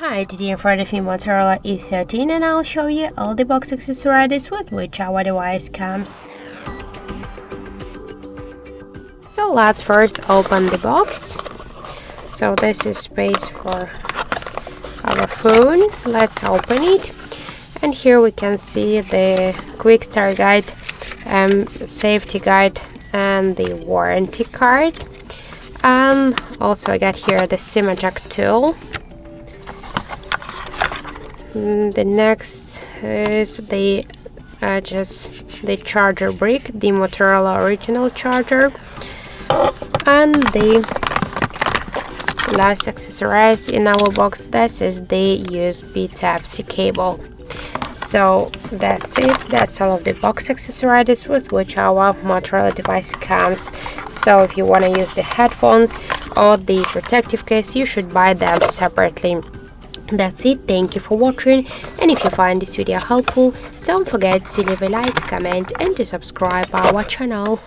Hi, today I'm for the Motorola E13 and I'll show you all the box accessories with which our device comes. So let's first open the box. So this is space for our phone. Let's open it. And here we can see the quick start guide, safety guide and the warranty card. And also I got here the SIM eject tool. The next is the charger brick, the Motorola original charger, and the last accessories in our box. This is the USB Type-C cable. So that's it. That's all of the box accessories with which our Motorola device comes. So if you want to use the headphones or the protective case, you should buy them separately. That's it. Thank you for watching, and if you find this video helpful, don't forget to leave a like, comment and to subscribe our channel.